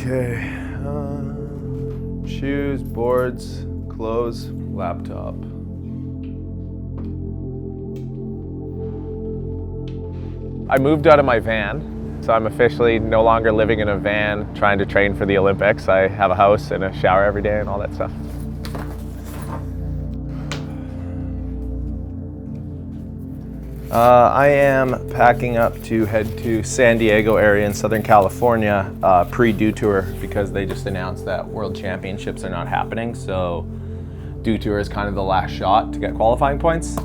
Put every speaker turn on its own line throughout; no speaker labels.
Okay, shoes, boards, clothes, laptop. I moved out of my van, so I'm officially no longer living in a van trying to train for the Olympics. I have a house and a shower every day and all that stuff. I am packing up to head to San Diego area in Southern California pre-Dew Tour because they just announced that World Championships are not happening. So Dew Tour is kind of the last shot to get qualifying points.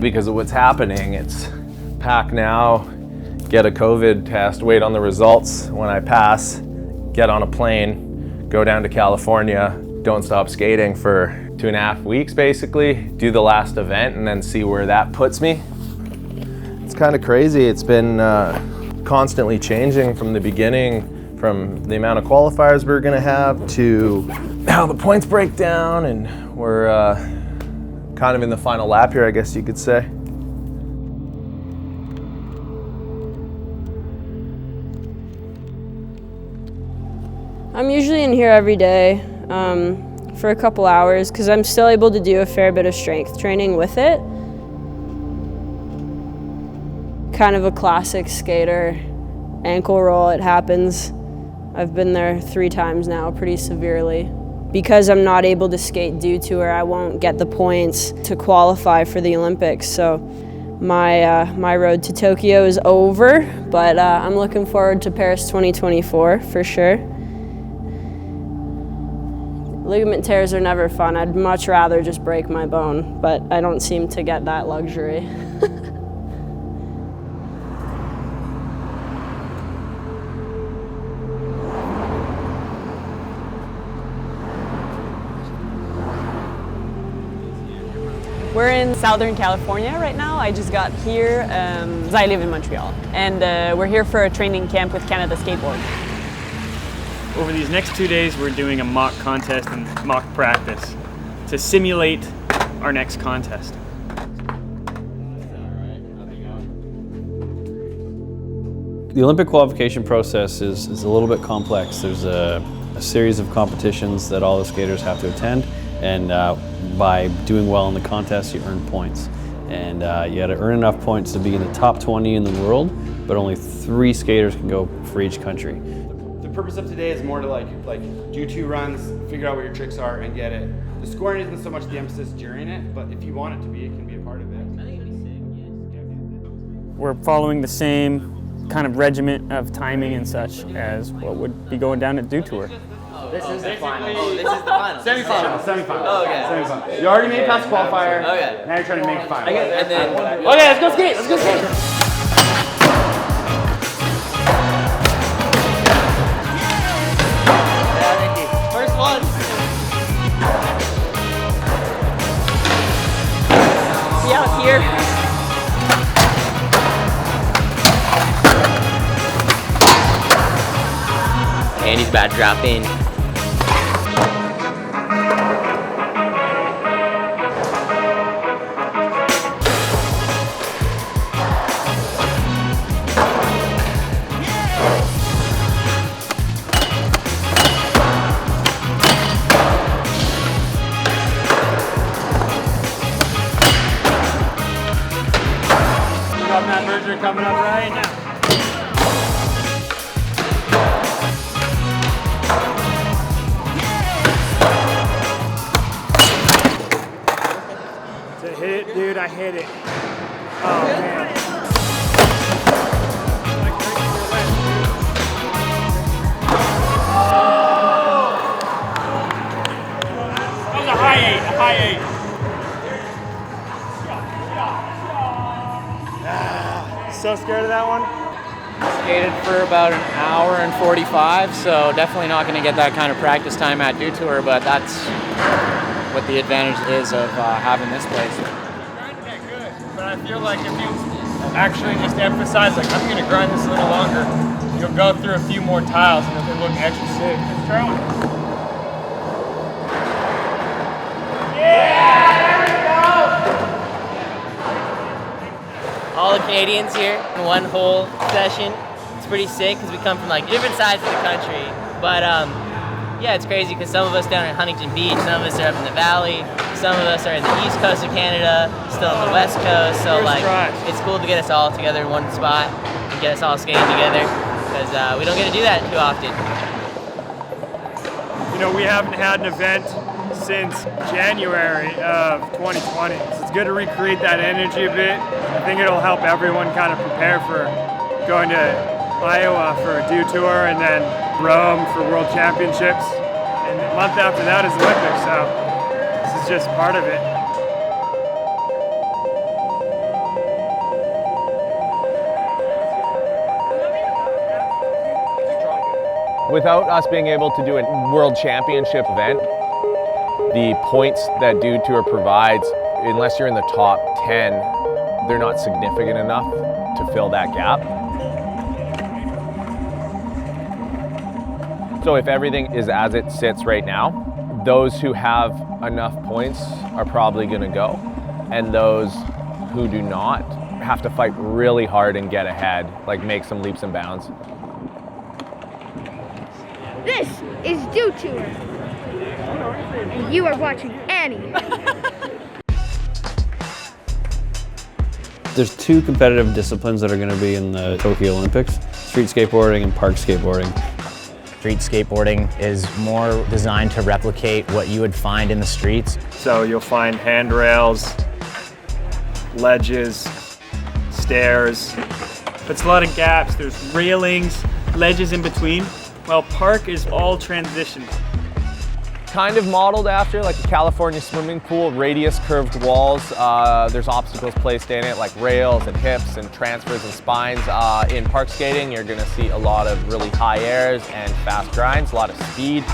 Because of what's happening, it's pack now, get a COVID test, wait on the results. When I pass, get on a plane, go down to California, don't stop skating for 2.5 weeks basically, do the last event and then see where that puts me. It's kind of crazy. It's been constantly changing from the beginning, from the amount of qualifiers we're gonna have to how the points break down, and we're kind of in the final lap here, I guess you could say.
I'm usually in here every day for a couple hours because I'm still able to do a fair bit of strength training with it. Kind of a classic skater ankle roll, it happens. I've been there 3 times now, pretty severely. Because I'm not able to skate Dew Tour, I won't get the points to qualify for the Olympics. So my road to Tokyo is over, but I'm looking forward to Paris 2024 for sure. Ligament tears are never fun. I'd much rather just break my bone, but I don't seem to get that luxury.
We're in Southern California right now. I just got here, because I live in Montreal. And we're here for a training camp with Canada Skateboard.
Over these next 2 days, we're doing a mock contest and mock practice to simulate our next contest.
The Olympic qualification process is a little bit complex. There's a series of competitions that all the skaters have to attend, and by doing well in the contest, you earn points. And you had to earn enough points to be in the top 20 in the world, but only 3 skaters can go for each country.
The purpose of today is more to like do 2 runs, figure out what your tricks are, and get it. The scoring isn't so much the emphasis during it, but if you want it to be, it can be a part of it.
We're following the same kind of regiment of timing and such as what would be going down at Dew Tour.
This is the final. Oh, this is the final.
Semi-final.
Oh, okay.
Semi-final. You already made it past qualifier.
Okay.
Now you're trying to make it final.
Okay, and then.
Okay, let's go skate. Let's go skate.
First one.
See out here.
And he's about to drop in.
Matt Berger coming up right now. To hit it, dude, I hit it. Oh, man. That was a high 8, So scared of that one?
Skated for about an hour and 45, so definitely not going to get that kind of practice time at Dew Tour, but that's what the advantage is of having this place.
Grind get good, but I feel like if you actually just emphasize, like, I'm going to grind this a little longer, you'll go through a few more tiles and it'll look extra sick. Let's try one.
All the Canadians here in one whole session. It's pretty sick because we come from like different sides of the country. But yeah, it's crazy because some of us down in Huntington Beach, some of us are up in the valley, some of us are in the east coast of Canada, still on the west coast. So like, it's cool to get us all together in one spot and get us all skating together because we don't get to do that too often.
You know, we haven't had an event since January of 2020. So it's good to recreate that energy a bit. I think it'll help everyone kind of prepare for going to Iowa for a Dew Tour and then Rome for World Championships. And the month after that is Olympics, so this is just part of it.
Without us being able to do a World Championship event, the points that Dew Tour provides, unless you're in the top 10, they're not significant enough to fill that gap. So if everything is as it sits right now, those who have enough points are probably going to go, and those who do not have to fight really hard and get ahead, like make some leaps and bounds.
This is Dew Tour, and you are watching Annie.
There's two competitive disciplines that are going to be in the Tokyo Olympics, street skateboarding and park skateboarding.
Street skateboarding is more designed to replicate what you would find in the streets.
So you'll find handrails, ledges, stairs. It's a lot of gaps. There's railings, ledges in between. Well, park is all transitions.
Kind of modeled after like a California swimming pool, radius curved walls. There's obstacles placed in it like rails and hips and transfers and spines. In park skating, you're gonna see a lot of really high airs and fast grinds, a lot of speed.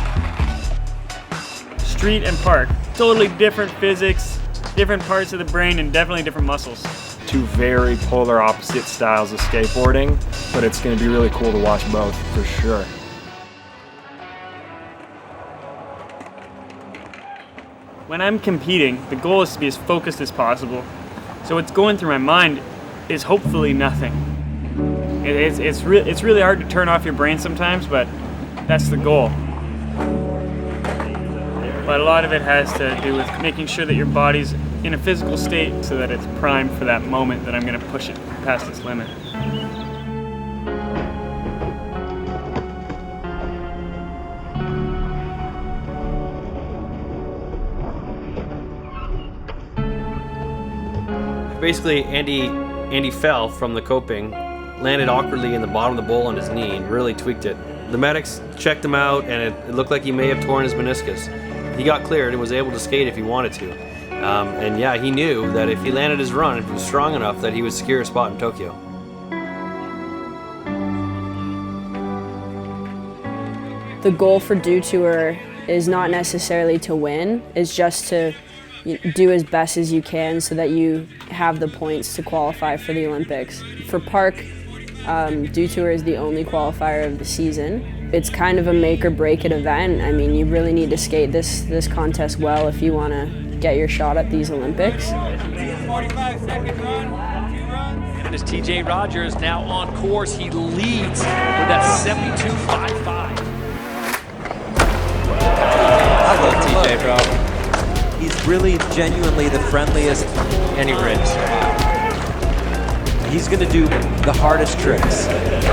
Street and park, totally different physics, different parts of the brain, and definitely different muscles. Two very polar opposite styles of skateboarding, but it's gonna be really cool to watch both for sure. When I'm competing, the goal is to be as focused as possible. So what's going through my mind is hopefully nothing. It's really hard to turn off your brain sometimes, but that's the goal. But a lot of it has to do with making sure that your body's in a physical state so that it's primed for that moment that I'm going to push it past its limit.
Basically, Andy fell from the coping, landed awkwardly in the bottom of the bowl on his knee and really tweaked it. The medics checked him out and it looked like he may have torn his meniscus. He got cleared and was able to skate if he wanted to. And yeah, he knew that if he landed his run, if he was strong enough, that he would secure a spot in Tokyo.
The goal for Dew Tour is not necessarily to win, it's just to do as best as you can so that you have the points to qualify for the Olympics. For park, Dew Tour is the only qualifier of the season. It's kind of a make or break it event. I mean, you really need to skate this contest well if you want to get your shot at these Olympics.
45-second run, 2 runs. And as TJ Rogers now on course, he leads with that 72.55.
I love TJ, bro. He's really genuinely the friendliest, and he rips. He's gonna do the hardest tricks.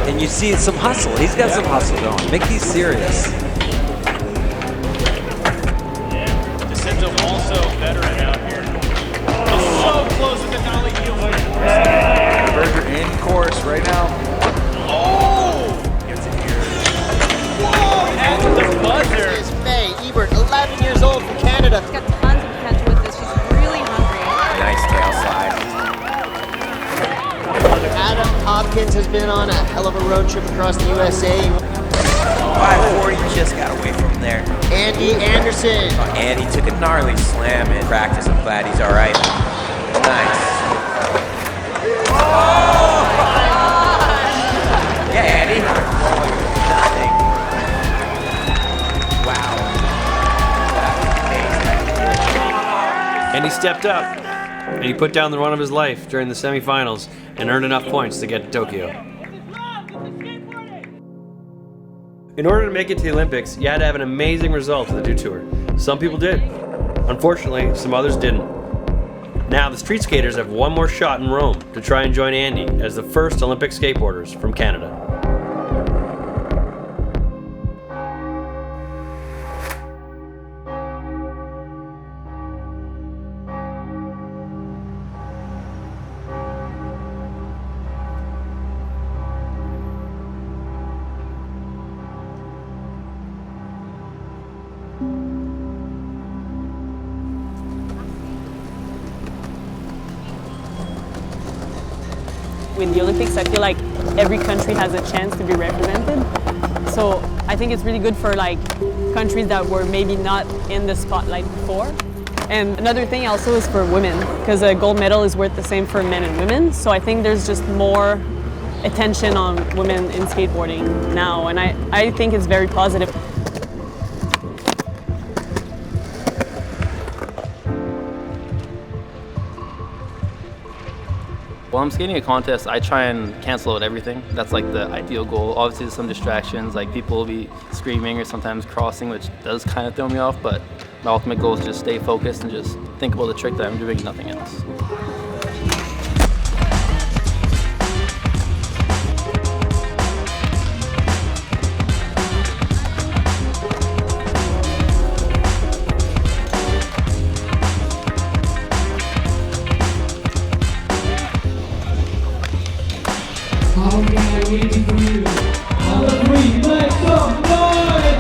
And you see some hustle. He's got some hustle going. Mickey's serious.
DeCenzo also veteran out here. So close with the dolly heel.
Berger in course right now.
Oh! Gets it here. Whoa! At the buzzer.
This is May Ebert, 11 years old from Canada.
He's got tons of potential with this. She's really hungry.
Nice tail slide. Adam Hopkins has been on a hell of a road trip across the USA.
540 just got away from there.
Andy Anderson.
Andy took a gnarly slam in practice. I'm glad he's all right. Nice. Oh! Yeah, Andy. Nothing. Wow.
And he stepped up, and he put down the run of his life during the semifinals and earned enough points to get to Tokyo. In order to make it to the Olympics, you had to have an amazing result at the Dew Tour. Some people did. Unfortunately, some others didn't. Now, the street skaters have one more shot in Rome to try and join Andy as the first Olympic skateboarders from Canada.
In the Olympics, I feel like every country has a chance to be represented. So I think it's really good for like countries that were maybe not in the spotlight before. And another thing also is for women, because a gold medal is worth the same for men and women. So I think there's just more attention on women in skateboarding now, and I think it's very positive.
While I'm skating a contest, I try and cancel out everything. That's like the ideal goal. Obviously there's some distractions, like people will be screaming or sometimes crossing, which does kind of throw me off, but my ultimate goal is just stay focused and just think about the trick that I'm doing, nothing else.
Waiting for you. On the 3, make some noise!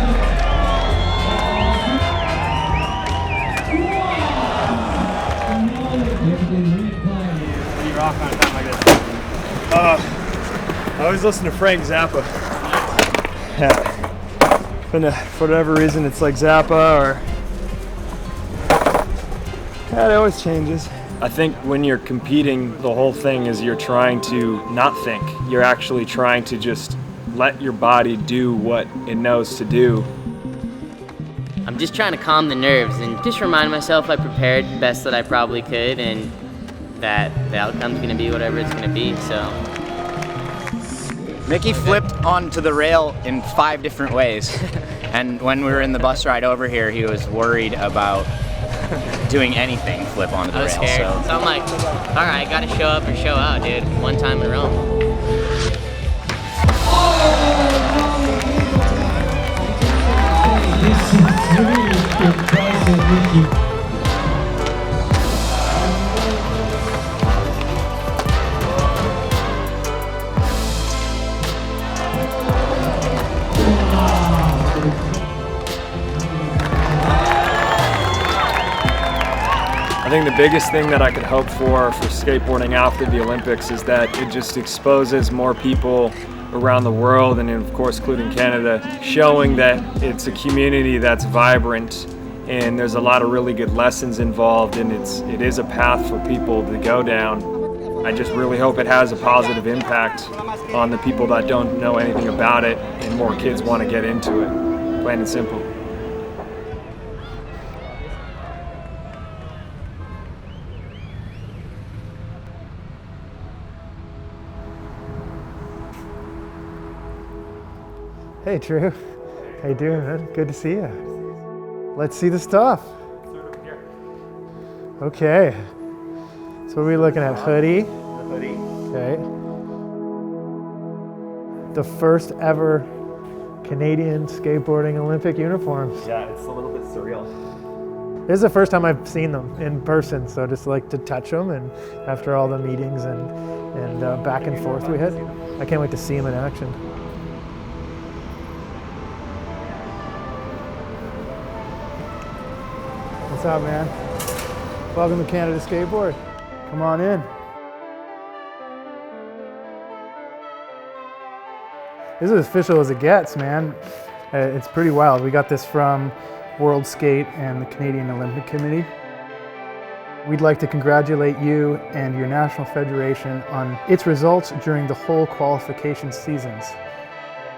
Pretty rock on a time like this. I always listen to Frank Zappa. Yeah. And for whatever reason, it's like Zappa or... Yeah, it always changes. I think when you're competing, the whole thing is you're trying to not think. You're actually trying to just let your body do what it knows to do.
I'm just trying to calm the nerves and just remind myself I prepared the best that I probably could and that the outcome's going to be whatever it's going to be, so.
Micky flipped onto the rail in 5 different ways. And when we were in the bus ride over here, he was worried about doing anything flip onto the rail.
I was scared. So I'm like, all right, gotta show up or show out, dude. One time in Rome.
I think the biggest thing that I could hope for skateboarding after the Olympics is that it just exposes more people around the world, and of course including Canada, showing that it's a community that's vibrant and there's a lot of really good lessons involved, and it is a path for people to go down. I just really hope it has a positive impact on the people that don't know anything about it, and more kids want to get into it, plain and simple.
Hey Drew, how you doing, man? Good to see you. Let's see the stuff. Okay. So what are we looking at? Hoodie.
The hoodie.
Okay. The first ever Canadian skateboarding Olympic uniforms.
Yeah, it's a little bit surreal.
This is the first time I've seen them in person, so just like to touch them, and after all the meetings and back and forth we had, I can't wait to see them in action. What's up, man? Welcome to Canada Skateboard. Come on in. This is as official as it gets, man. It's pretty wild. We got this from World Skate and the Canadian Olympic Committee. We'd like to congratulate you and your national federation on its results during the whole qualification seasons.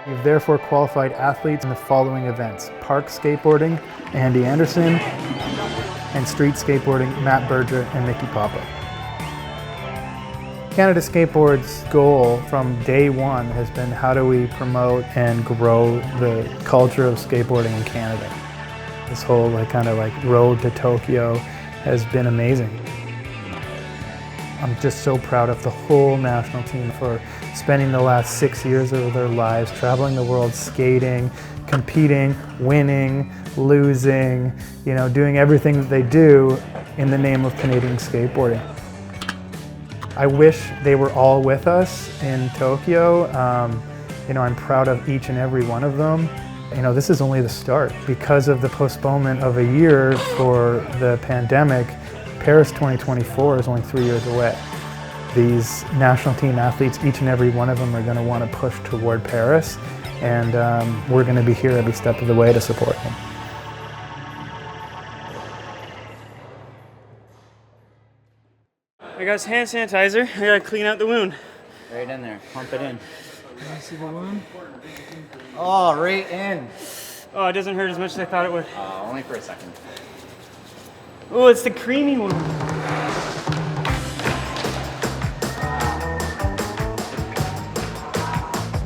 You've therefore qualified athletes in the following events: park skateboarding, Andy Anderson, and street skateboarding, Matt Berger and Micky Papa. Canada Skateboard's goal from day one has been how do we promote and grow the culture of skateboarding in Canada. This whole kind of road to Tokyo has been amazing. I'm just so proud of the whole national team for spending the last 6 years of their lives traveling the world, skating, competing, winning, losing, doing everything that they do in the name of Canadian skateboarding. I wish they were all with us in Tokyo. I'm proud of each and every one of them. This is only the start. Because of the postponement of a year for the pandemic, Paris 2024 is only 3 years away. These national team athletes, each and every one of them are going to want to push toward Paris, and we're going to be here every step of the way to support them.
I got hand sanitizer. I gotta clean out the wound.
Right in there. Pump it in.
Can I see the wound?
Oh, right in.
Oh, it doesn't hurt as much as I thought it would.
Only for a second.
Oh, it's the creamy one.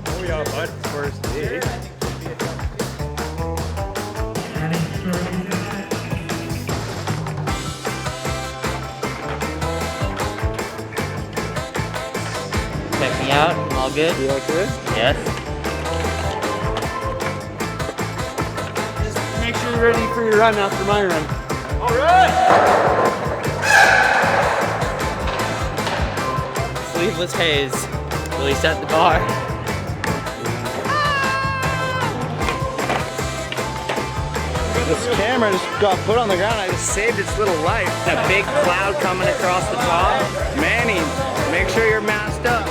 Oh yeah, bud. First day.
Check me out. I'm all good.
You all good?
Yes.
Just make sure you're ready for your run after my run. All right.
Sleeveless haze. Really set the bar.
This camera just got put on the ground. I just saved its little life.
That big cloud coming across the top. Manny, make sure you're masked up.